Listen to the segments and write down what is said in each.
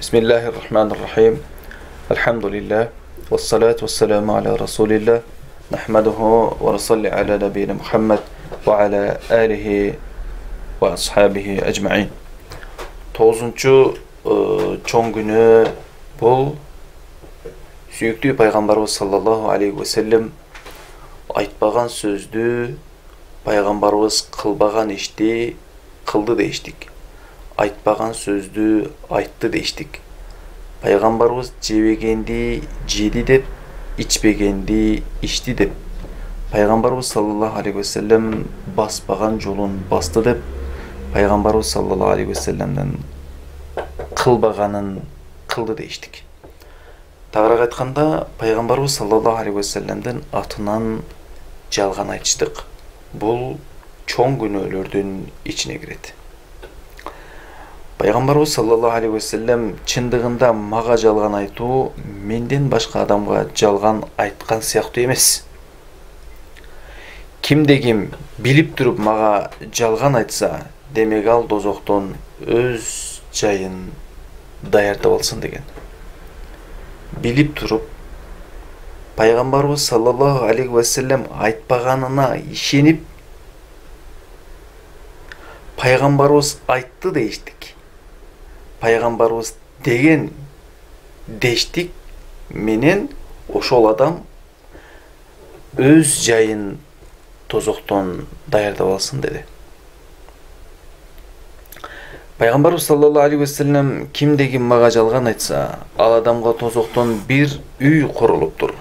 Bismillahirrahmanirrahim. Elhamdülillah. Ve salatu ve selamu ala Resulillah. Nahmaduhu ve nusalli ala nebiyyina Muhammed ve ala alihi ve ashabihi ecma'in. 9-cu çoğun günü bu süyüklü Peygamberimiz sallallahu aleyhi ve sellem aytpagan sözdü Peygamberimiz kılbagan işti, kıldı demiştik. Aytpagan sözdü ayttı demiştik. Peygamberimiz jebegенди jedi dep, içpегенди içti dep. Peygamberimiz sallallahu aleyhi ve sellem baspagan jolun bastı dep. Peygamberimiz sallallahu aleyhi ve sellem'den kılbaganın kıldı demiştik. Tağırak aytkanda Peygamberimiz sallallahu aleyhi ve sellem'den atынан жалган айтыштык. Бул чоң күнөөлөрдүн ичине кирет. Пайгамбарыбыз саллаллаху алейхи ва саллям чындыгында мага жалган айтуу менден башка адамга жалган айткан сыяктуу эмес. Кимде ким билип туруп мага жалган айтса, демек ал дозоктон өз жайын даярдап алсын деген. Билип туруп Пайгамбарыбыз саллаллаху алейхи ва саллям айтпаганына ишенип Пайгамбарыбыз айтты дештик. Пайгамбарыбыз деген дештик менен ошол адам өз жайын тозоктон даярдап алсын деди. Пайгамбарыбыз саллаллаху алейхи ва саллям кимде ким мага жалган айтса, ал адамга тозоктон бир үй курулуптур.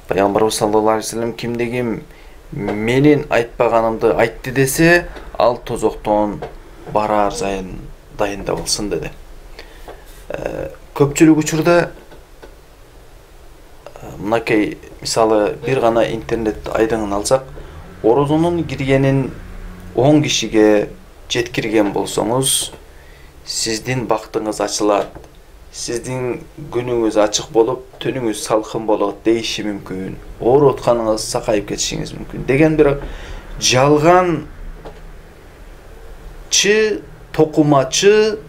Пайгамбарыбыз саллаллаху алейхи ва саллям кимде ким менин айтпаганымды айтты десе, ал тозоктон барар жайын дайындап алсын деди. Көпчүлүк учурда мынакей мисалы бир гана интернет айдыңын алсак, орозонун киргенин 10 кишиге жеткирген болсоңуз, сиздин бактыңыз ачылат, сиздин күнүңүз ачык болуп, түнүңүз салкын болот дейиши мүмкүн. Ооруп атканыңыз сакайып кетишиңиз мүмкүн деген бир жалган токумачы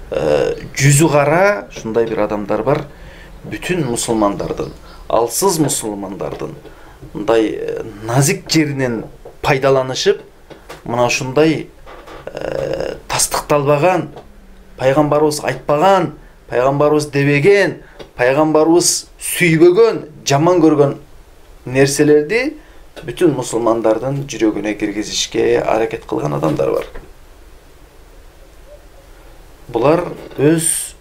жүзү кара ушундай бир адамдар бар. Бүтүн мусулмандардын, алсыз мусулмандардын мындай назик жеринен пайдаланышып, мына ушундай тастыкталбаган, пайгамбарыбыз айтпаган, пайгамбарыбыз дебеген, пайгамбарыбыз сүйбөгөн, жаман көргөн нерселерди бүтүн мусулмандардын жүрөгүнө киргизишке аракет кылган адамдар бар. Булар өз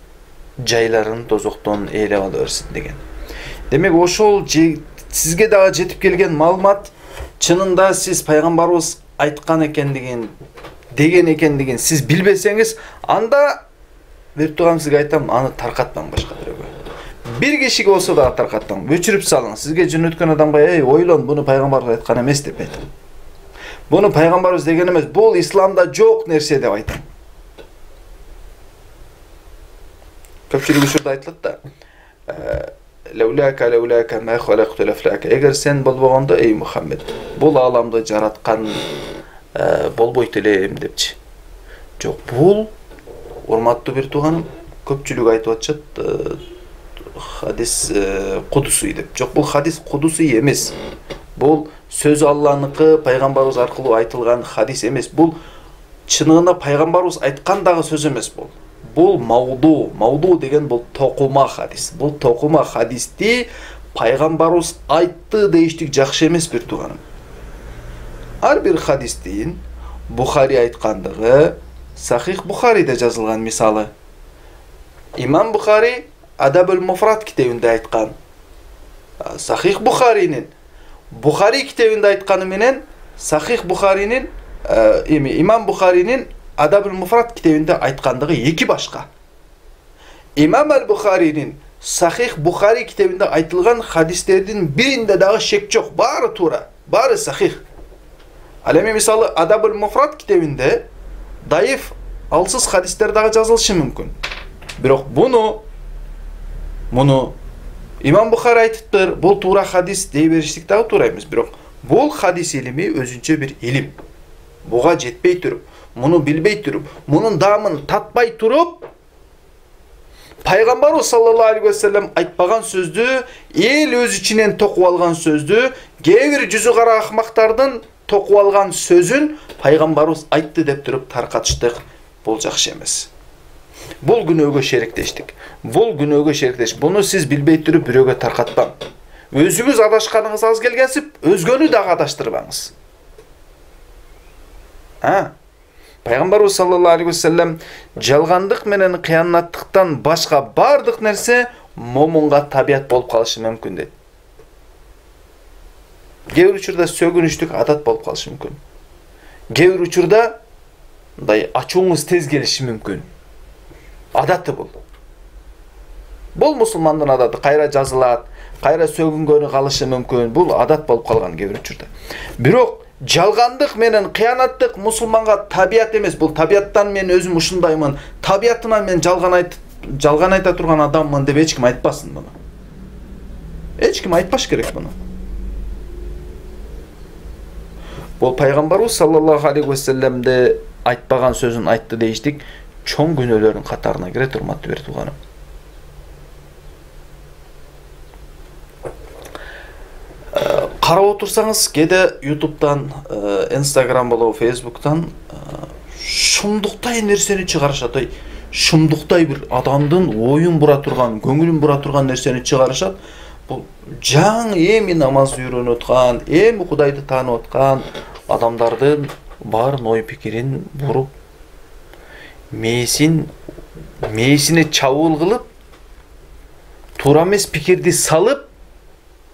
жайларын тозоктон ээлеп ала берсин деген. Демек ошол сизге дагы жетип келген маалымат чынында сиз пайгамбарыбыз айткан экендигин, деген экендигин сиз билбесеңиз, анда берип турган сизге айтам, аны таркатпаң башка бирөөгө. Бир кишиге болсо дагы таркатпаң, өчүрүп салың. Сизге жөнөткөн адамга, ойлон, буну пайгамбарыбыз айткан эмес деп айтам. Буну пайгамбарыбыз деген эмес, бул исламда жок нерсе деп айтам. Көпчүлүк учурда айтылат да, лаулака ма халакту лафлака. Эгер сен болбогондо, эй Мухаммед, бул ааламды жараткан болбойт элем депчи. Жок, бул урматтуу бир тууганым, көпчүлүк айтып атышат, хадис кудусуй деп. Жок, бул хадис кудусуй эмес. Бул сөз Алланыкы, пайгамбарыбыз аркылуу айтылган хадис эмес. Бул чыныгында пайгамбарыбыз айткан дагы сөз эмес бул. Бул мауду деген бул токума хадис. Бул токума хадисти пайгамбарыбыз айтты деиштик жакшы эмес бир тууганым. Ар бир хадистин Бухари айткандыгы Сахих Бухариде жазылган. Мисалы, Имам Бухари Адабул Муфрат китебинде айткан. Сахих Бухаринин Бухари китебинде айтканы менен Сахих Бухаринин Имам Бухаринин Адабул Муфрат китебинде айткандыгы эки башка. Имам Аль-Бухаринин Сахих Бухари китебинде айтылган хадистердин биринде дагы шек жок, баары туура, баары сахих. Ал эми мисалы Адабул Муфрат китебинде даиф, алсыз хадистер дагы жазылышы мүмкүн. Бирок буну Имам Бухари айтыптыр, бул туура хадис дей бериштик дагы туура эмес. Бирок бул хадис илими өзүнчө бир илим. Буга жетпей туруп, муну билбей туруп, мунун даамын татпай туруп, Пайгамбарыбыз саллаллаху алейхи ва саллям айтпаган сөздү, эл өз ичинен токуп алган сөздү, кээ бир жүзү кара акмактардын токуп алган сөзүн пайгамбарыбыз айтты деп туруп таркатыштык. Бул жакшы эмес. Бул күнөөгө шериктештик. Буну сиз билбей туруп бирөөгө таркатпаң. Өзүңүз адашканыңыз аз келгенсип, өзгөнү дагы адаштырбаңыз. Пайгамбарыбыз саллаллаху алейхи ва саллям жалгандык менен кыянаттыктан башка бардык нерсе момунга табият болуп калышы мүмкүн дейт. Кээ бир учурда сөгүнүчтүк адат болуп калышы мүмкүн. Кээ бир учурда мындай ачууңуз тез келиши мүмкүн. Адаты бул. Бул мусулмандын адаты, кайра жазылат, кайра сөгүнгөнү калышы мүмкүн. Бул адат болуп калган кээ бир учурда. Бирок жалгандык менен кыянаттык мусулманга табият эмес. Бул табияттан мен өзүм ушундаймын, табиятынан мен жалган айта турган адаммын деп эч ким айтпасын муну. Эч ким айтпаш керек муну. Бул пайгамбарыбыз саллаллаху алейхи ва саллямды айтпаган сөзүн айтты дейиштик, чоң күнөөлөрдүн катарына кирет, урматтуу бир тууганым. Карап отурсаңыз, кээде YouTube'дан, Instagram болобу, Facebook'тан шумдуктай нерсени чыгарышат. Шумдуктай бир адамдын оюн бура турган, көңүлүн бура турган нерсени чыгарышат. Бул жаң эми намаз үйрөнүп аткан, эми Кудайды таанып аткан адамдардын баарын ой пикирин буруп, мээсине чабуул кылып, туура эмес пикирди салып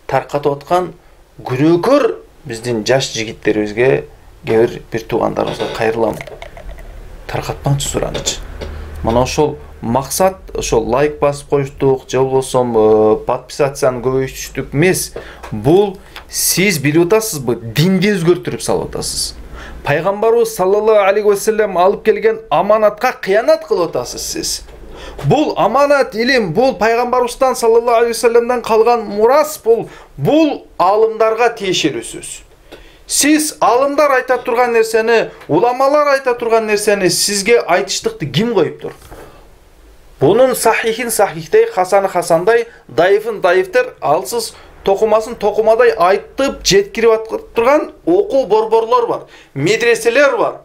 таркатып аткан күнөөкөр биздин жаш жигиттерибизге, кээ бир туугандарыбызга кайрылам. Таркатпаңчы суранычы. Мына ошол максат, ошол лайк басып коюштук, же болбосо подписацияны көбөйтүштүк эмес. Бул сиз билип атасызбы, динди өзгөртүрүп салып атасыз. Пайгамбарыбыз саллаллаху алейхи ва саллям алып келген аманатка кыянат кылып атасыз сиз. Бул аманат илим, бул пайгамбарыбыздан саллаллаху алейхи ва саллямдан калган мурас, бул алымдарга тиешелүү сөз. Сиз алымдар айта турган нерсени, уламалар айта турган нерсени сизге айтыштыкты ким коюптур? Бунун сахихин сахихдей, хасаны хасандай, дайыфын дайыфтер, алсыз токумасын токумадай айтып жеткирип турган окуу борборлор бар, медреселер бар.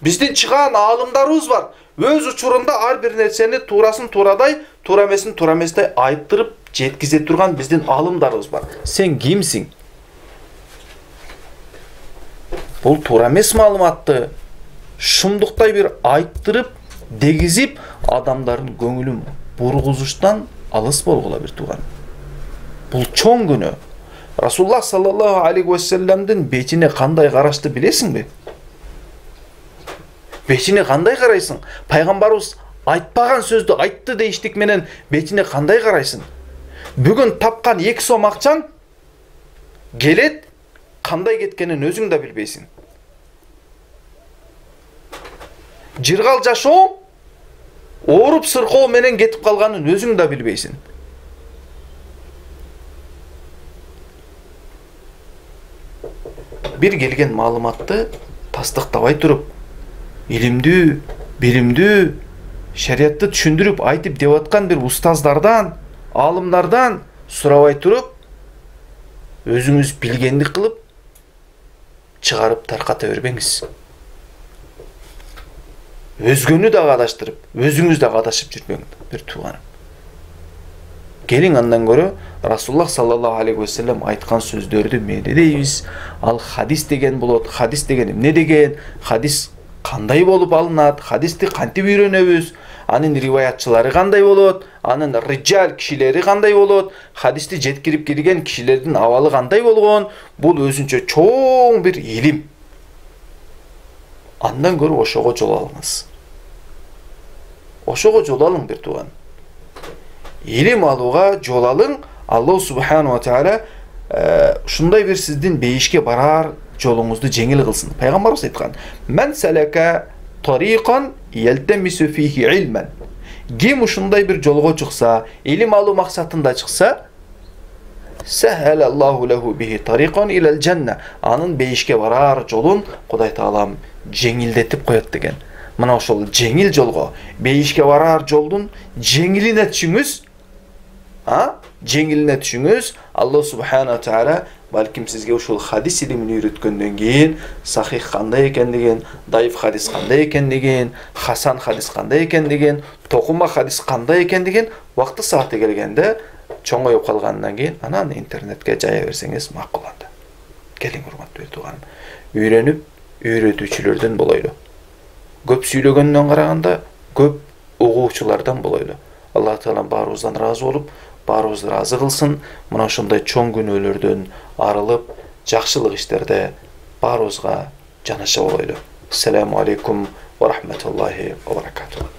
Биздин чыган алымдарыбыз бар. Өз учурунда ар бир нерсени туурасын туурадай, туура эмесин туура эмесдей айттырып жеткизе турган биздин алымдарыбыз бар. Сен кимсиң? Бул туура эмес маалыматты шумдуктай бир айттырып, дегизип, адамдардын көңүлүн бургузуштан алыс болгула бир тууган. Бул чоң күнөө. Расулуллах саллаллаху алейхи ва саллямдын бетине кандай карашты билесиңби? Бетине кандай карайсың? Пайгамбарыбыз айтпаган сөздү айтты дейиштик менен бетине кандай карайсың? Бүгүн тапкан 2 сом акчаң келет, кандай кеткенин өзүң да билбейсиң. Жыргал жашоо, ооруп сыркоо менен кетип калганын өзүң да билбейсиң. Бир келген маалыматты тастыктабай туруп, илимдүү, билимдүү, шариятты түшүндүрүп айтып деп аткан бир устаздардан, алымдардан сурабай туруп, өзүңүз билгендик кылып, чыгарып тарката бербеңиз. Өзгөнү дагы адаштырып, өзүңүз дагы адашып жүрбөңүз, бир тууганым. Келиң андан көрө Расулуллах саллаллаху алейхи ва саллям айткан сөздөрдү эмне дейбиз? Ал хадис деген болот. Хадис деген эмне деген? Хадис кандай болуп алынат? Хадисти кантип үйрөнөбүз? Анын риваятчылары кандай болот? Анын риджал кишилери кандай болот? Хадисти жеткирип келген кишилердин абалы кандай болгон? Бул өзүнчө чоң бир илим. Андан көрө ошого жол алыңыз. Ошого жол алың бир тууган. Илим алууга жол алың. Аллах субхану ва таала ушундай бир сиздин бейишке барар жолуңузду жеңил кылсын. Пайгамбарыбыз айткан: "Мен салака тариқан ялтамису фихи илман." Ким ушундай бир жолго чыкса, илим алуу максатында чыкса, сахалаллаху лаху бихи тариқан илал жанна. Анын бейишке барар жолун Кудай таалам жеңилдетип коет деген. мына ошол жеңил жолго, бейишке барар жолдун жеңилине түшүңүз. Жеңилине түшүңүз. Алла субхана тааля балким сизге ушул хадис илимин үйрөткөндөн кийин сахих кандай экендигин, даиф хадис кандай экендигин, хасан хадис кандай экендигин, токума хадис кандай экендигин вакыты сааты келгенде чоңоюп калгандан кийин анан интернетке жая берсеңиз макул анда. Келиң урматтуу тууганым. Үйрөнүп үйрөтүүчүлөрдөн болойлу. Көп сүйлөгөндөн караганда көп угуучулардан болойлу. Алла таала баарыбыздан разы болуп, баарыбызды разы кылсын. Мына ошондой чоң күнөөлөрдөн арылып, жакшылык иштерде баарыбызга жанаша болойлу. Ассаламу алейкум ва рахматуллахи ва баракатух.